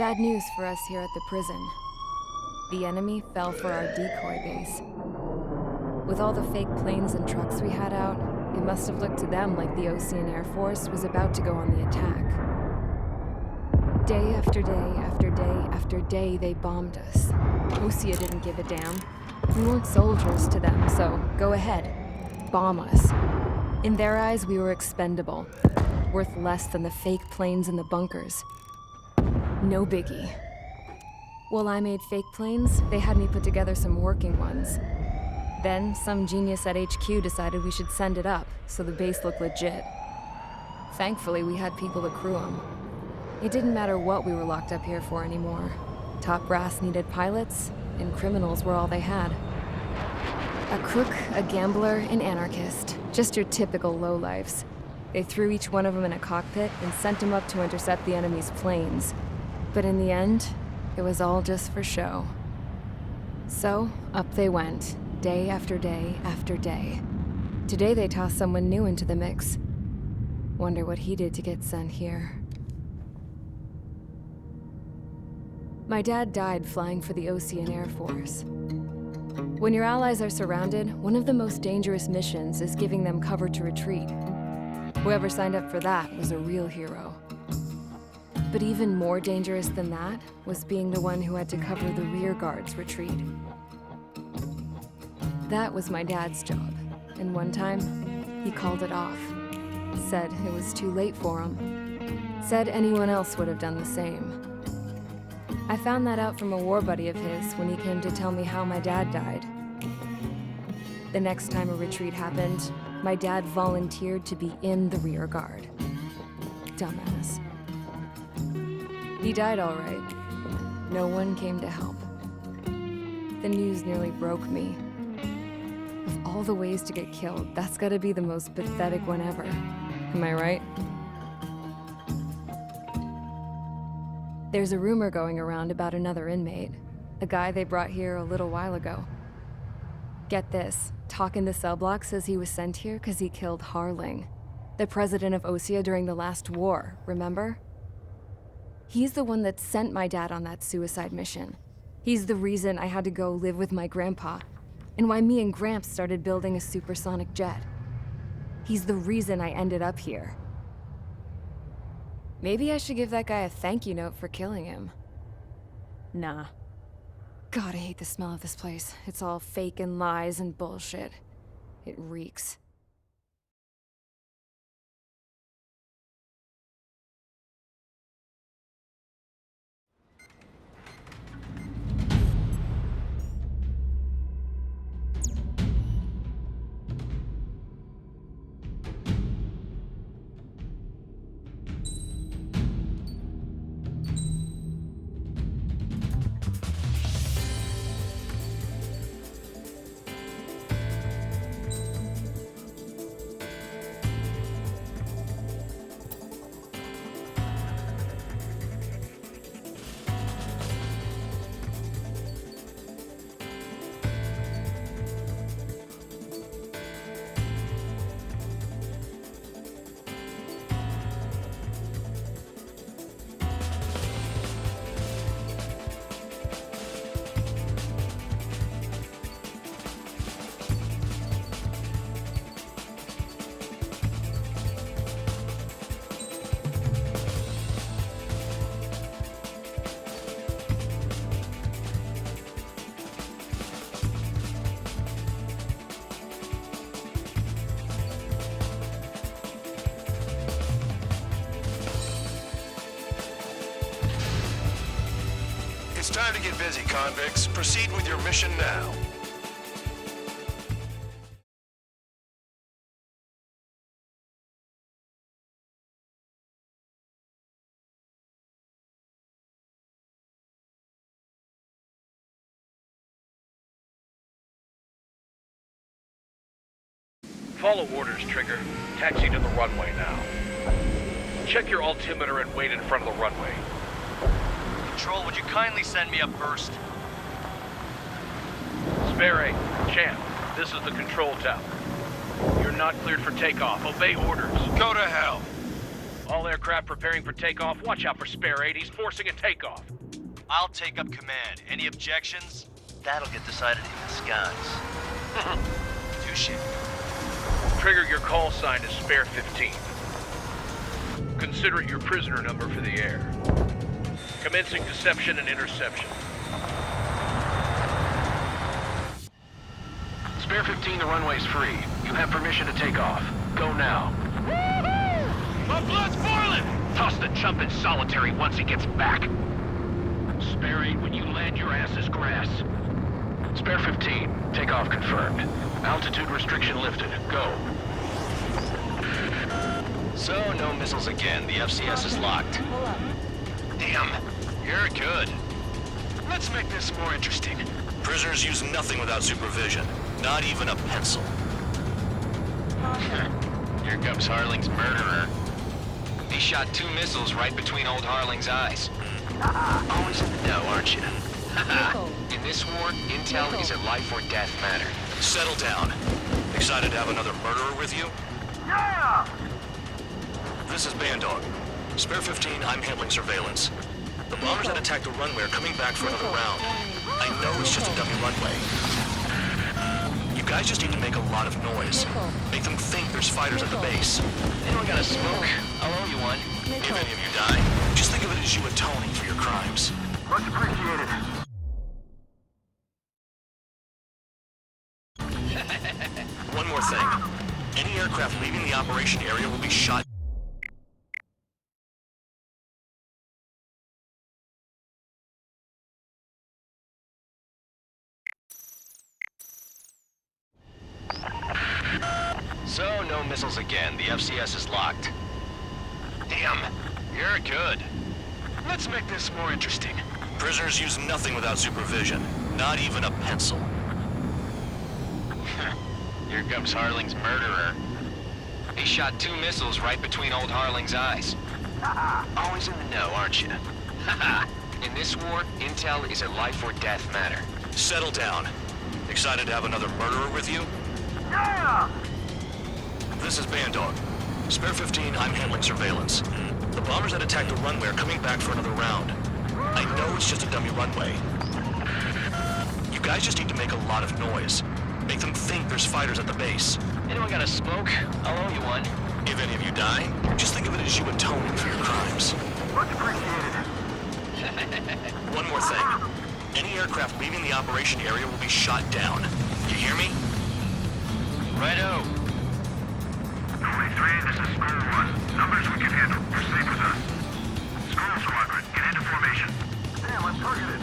Bad news for us here at the prison. The enemy fell for our decoy base. With all the fake planes and trucks we had out, it must have looked to them like the Ocean Air Force was about to go on the attack. Day after day after day after day, they bombed us. Osea didn't give a damn. We weren't soldiers to them, so go ahead. Bomb us. In their eyes, we were expendable. Worth less than the fake planes in the bunkers. No biggie. While I made fake planes, they had me put together some working ones. Then, some genius at HQ decided we should send it up, so the base looked legit. Thankfully, we had people to crew them. It didn't matter what we were locked up here for anymore. Top brass needed pilots, and criminals were all they had. A crook, a gambler, an anarchist. Just your typical lowlifes. They threw each one of them in a cockpit and sent them up to intercept the enemy's planes. But in the end, it was all just for show. So, up they went, day after day after day. Today they tossed someone new into the mix. Wonder what he did to get sent here. My dad died flying for the Ocean Air Force. When your allies are surrounded, one of the most dangerous missions is giving them cover to retreat. Whoever signed up for that was a real hero. But even more dangerous than that was being the one who had to cover the rear guard's retreat. That was my dad's job, and one time, he called it off. Said it was too late for him. Said anyone else would have done the same. I found that out from a war buddy of his when he came to tell me how my dad died. The next time a retreat happened, my dad volunteered to be in the rear guard. Dumbass. He died all right. No one came to help. The news nearly broke me. Of all the ways to get killed, that's gotta be the most pathetic one ever. Am I right? There's a rumor going around about another inmate. A guy they brought here a little while ago. Get this, Talk in the cell block says he was sent here because he killed Harling, the president of Osea during the last war, remember? He's the one that sent my dad on that suicide mission. He's the reason I had to go live with my grandpa, and why me and Gramps started building a supersonic jet. He's the reason I ended up here. Maybe I should give that guy a thank you note for killing him. Nah. God, I hate the smell of this place. It's all fake and lies and bullshit. It reeks. It's time to get busy, convicts. Proceed with your mission now. Follow orders, Trigger. Taxi to the runway now. Check your altimeter and wait in front of the runway. Control, would you kindly send me up first? Spare, Champ, this is the control tower. You're not cleared for takeoff. Obey orders. Go to hell. All aircraft preparing for takeoff. Watch out for Spare 8. He's forcing a takeoff. I'll take up command. Any objections? That'll get decided in the skies. Touche. Trigger, your call sign is Spare 15. Consider it your prisoner number for the air. Commencing deception and interception. Spare 15, the runway's free. You have permission to take off. Go now. My blood's boiling! Toss the chump in solitary once he gets back. Spare 8, when you land, your ass is grass. Spare 15, takeoff confirmed. Altitude restriction lifted. Go. So, no missiles again. The FCS is locked. Pull up. Damn, you're good. Let's make this more interesting. Prisoners use nothing without supervision. Not even a pencil. Here comes Harling's murderer. He shot 2 missiles right between old Harling's eyes. Always in the know, aren't you? In this war, intel is a life or death matter. Settle down. Excited to have another murderer with you? Yeah! This is Bandog. Spare 15, I'm handling surveillance. The bombers that attacked the runway are coming back for another round. I know it's just a dummy runway. You guys just need to make a lot of noise. Make them think there's fighters at the base. Anyone got a smoke? I'll owe you one. If any of you die, just think of it as you atoning for your crimes. Much appreciated. One more thing. Any aircraft leaving the operation area will be shot. So, no missiles again. The FCS is locked. Damn, you're good. Let's make this more interesting. Prisoners use nothing without supervision. Not even a pencil. Here comes Harling's murderer. He shot 2 missiles right between old Harling's eyes. Always in the know, aren't you? In this war, intel is a life or death matter. Settle down. Excited to have another murderer with you? Yeah! This is Bandog. Spare 15, I'm handling surveillance. The bombers that attacked the runway are coming back for another round. I know it's just a dummy runway. You guys just need to make a lot of noise. Make them think there's fighters at the base. Anyone got a smoke? I'll owe you one. If any of you die, just think of it as you atoning for your crimes. Much appreciated. One more thing. Any aircraft leaving the operation area will be shot down. You hear me? Righto. Only 3, this is School 1. Numbers we can handle. Proceed with us. School Squadron, get into formation. Damn, I'm targeted.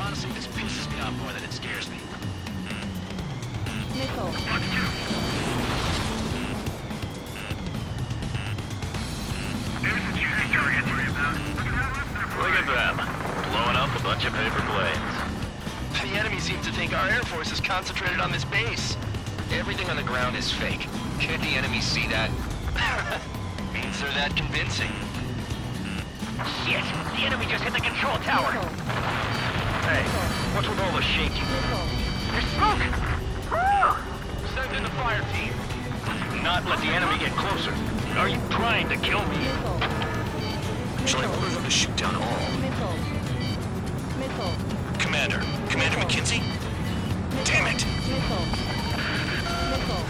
Honestly, this pisses me off more than it scares me. Nickel. There's a shooting target. Look at them, blowing up a bunch of paper planes. The enemy seems to think our Air Force is concentrated on this base. Everything on the ground is fake. Can't the enemy see that? Means they're that convincing. Shit! The enemy just hit the control tower! Nickel. Hey, what's with all the shaking? Nickel. There's smoke! Send in the fire team. Not let the enemy get closer. Are you trying to kill me? Nickel. Shall I order them to shoot down all? Nickel. Nickel. Commander McKenzie? Damn it! Nickel. Nickel.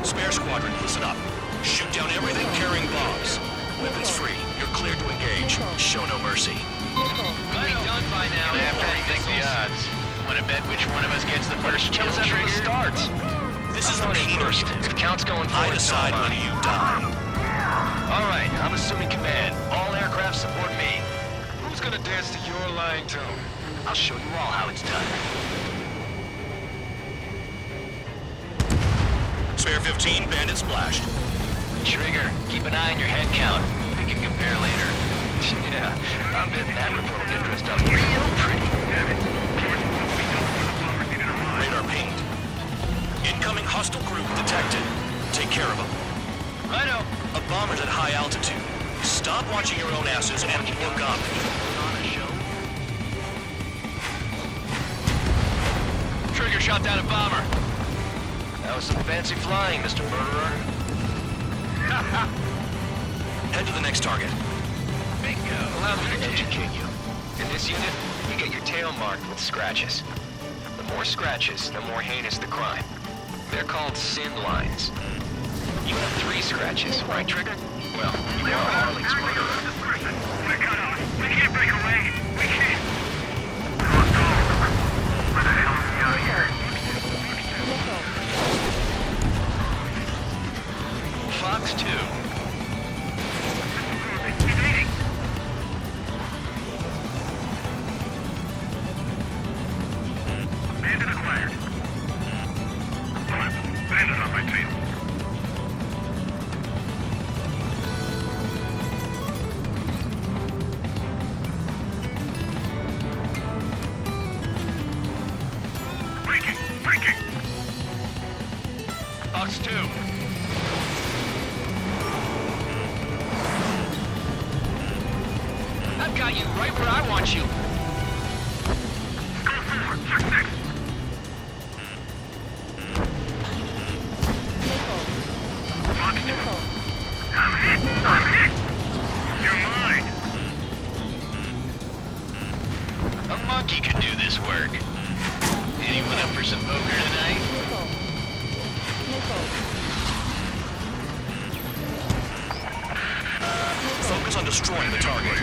Spare squadron, listen up. Shoot down everything carrying bombs. Weapons free. You're cleared to engage. Show no mercy. Nickel. Might be done by now. I have to think the odds. Want to bet which one of us gets the first kill after it starts? This is the first. If count's going forward, I decide when you die. All right, I'm assuming command. All aircraft support me. Who's gonna dance to your lying tone? I'll show you all how it's done. Spare 15, bandit splashed. Trigger, keep an eye on your head count. We can compare later. Yeah, I'm betting that report will get dressed up real pretty. Radar pinged. Incoming hostile group detected. Take care of them. Righto. A bomber's at high altitude. Stop watching your own asses and look up. Trigger shot down a bomber. That was some fancy flying, Mr. Murderer. Head to the next target. Bingo. Allow me to educate you. In this unit, you get your tail marked with scratches. The more scratches, the more heinous the crime. They're called sin lines. You have 3 scratches, right, Trigger? Well, you are Harley's murderer. We're cut off. We can't break away. We can't. Lost all of them. Where the hell are we out here? Fox 2. Evading. Bandit acquired. Bandit on my tail. Breaking! Breaking! Fox 2. I've got you right where I want you. Go forward! Check 6! Fox 2. I'm hit! I'm hit! You're mine! A monkey could do this work. Anyone up for some poker tonight? Focus on destroying the target.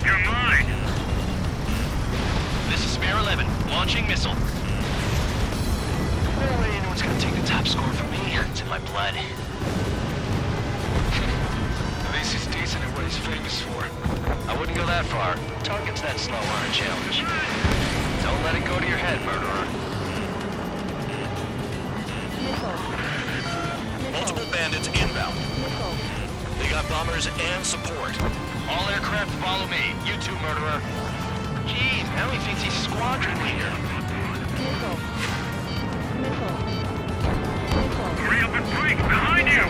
You're mine! This is Spare 11, launching missile. No way anyone's gonna take the top score from me. It's in my blood. At least he's decent at what he's famous for. I wouldn't go that far. Targets that slow are a challenge. Don't let it go to your head, murderer. Multiple bandits inbound. They got bombers and support. All aircraft follow me. You too, murderer. Jeez, now he thinks he's squadron leader. Hurry up and break! Behind you!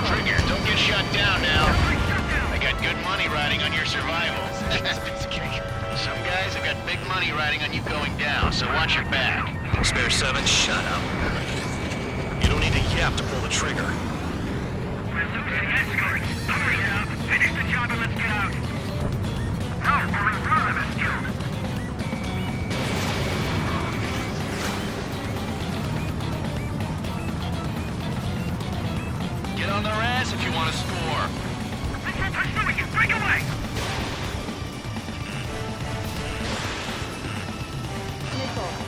Trigger, don't get shot down now. I got good money riding on your survival. Some guys have got big money riding on you going down, so watch your back. Spare 7, shut up. You don't need a yap to pull the trigger. We're losing escorts! Hurry up! Finish the job and let's get out! No, we're in front of us, killed! Get on their ass if you want to score. We're pursuing you! Break away!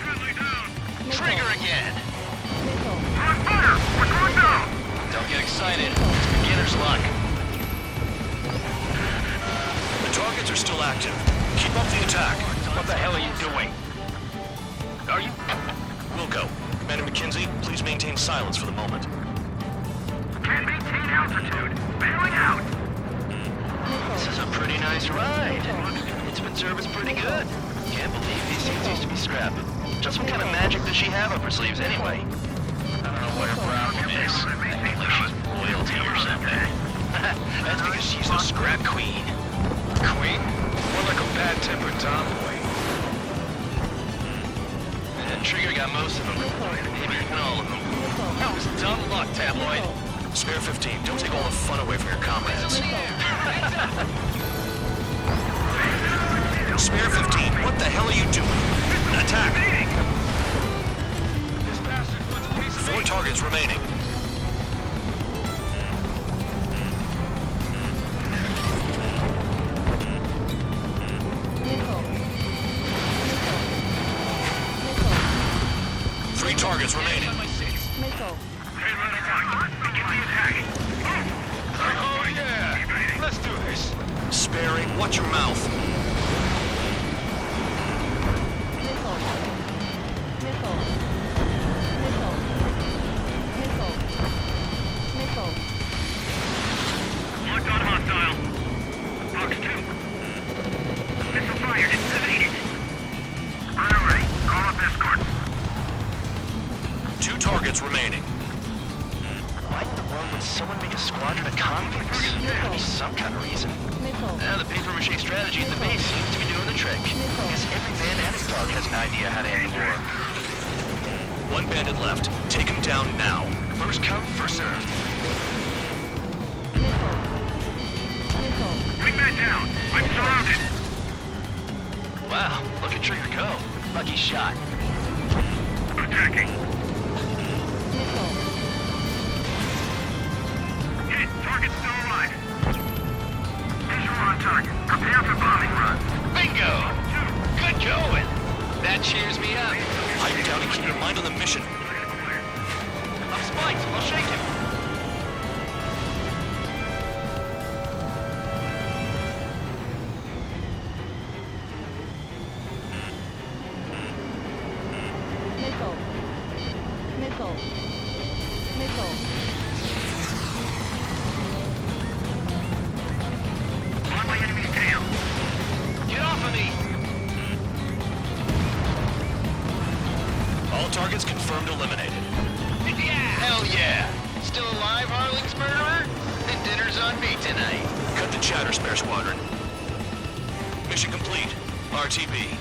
Friendly down! Trigger again. We're on fire! We're going down! Don't get excited. It's beginner's luck. The targets are still active. Keep up the attack. What the hell are you doing? Are you... Wilco, Commander McKenzie, please maintain silence for the moment. Can't maintain altitude! Bailing out! This is a pretty nice ride. It's been serviced pretty good. Can't believe these things used to be scrap. Just what kind of magic does she have up her sleeves anyway? I don't know what her problem is. Maybe like she's royalty or something. That's because she's the scrap queen. Queen? More like a bad-tempered tomboy. And Trigger got most of them. Maybe even all of them. That was dumb luck, Tabloid. Spare 15, don't take all the fun away from your comrades. Spare 15, what the hell are you doing? Attack! This bastard wants a piece of 4 me. targets remaining. Three targets remaining. Hey, run attack! Begin the attack! Oh, yeah. Let's do this. Sparing, watch your mouth. Locked on hostile. Fox 2. Missile fired. It's evaded. Ready. Call up escort. 2 targets remaining. Why in the world would someone make a squadron of convicts? There has to be some kind of reason. Now the paper-mache strategy at the base seems to be doing the another trick. I guess every bandit dog has an idea how to end the war. One bandit left. Take him down now. First come, first served. Wingman down. I'm surrounded. Wow, look at Trigger go. Lucky shot. Attacking. Hit. Target's still alive. Visual on target. Prepare for bombing run. Bingo! Good going. That cheers me up. Pipe down and keep your mind on the mission. I'm spiked. I'll shake him. On my enemy's tail. Get off of me! All targets confirmed eliminated. Hell yeah! Still alive, Harling's murderer? Then dinner's on me tonight. Cut the chatter, Spare Squadron. Mission complete. RTB.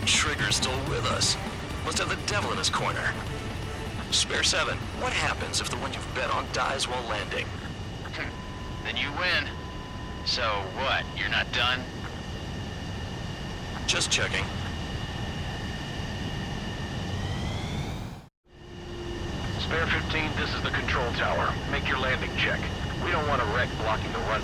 Trigger's still with us. Must have the devil in his corner. Spare 7, what happens if the one you've bet on dies while landing? Then you win. So what, you're not done? Just checking. Spare 15, this is the control tower. Make your landing check. We don't want a wreck blocking the run.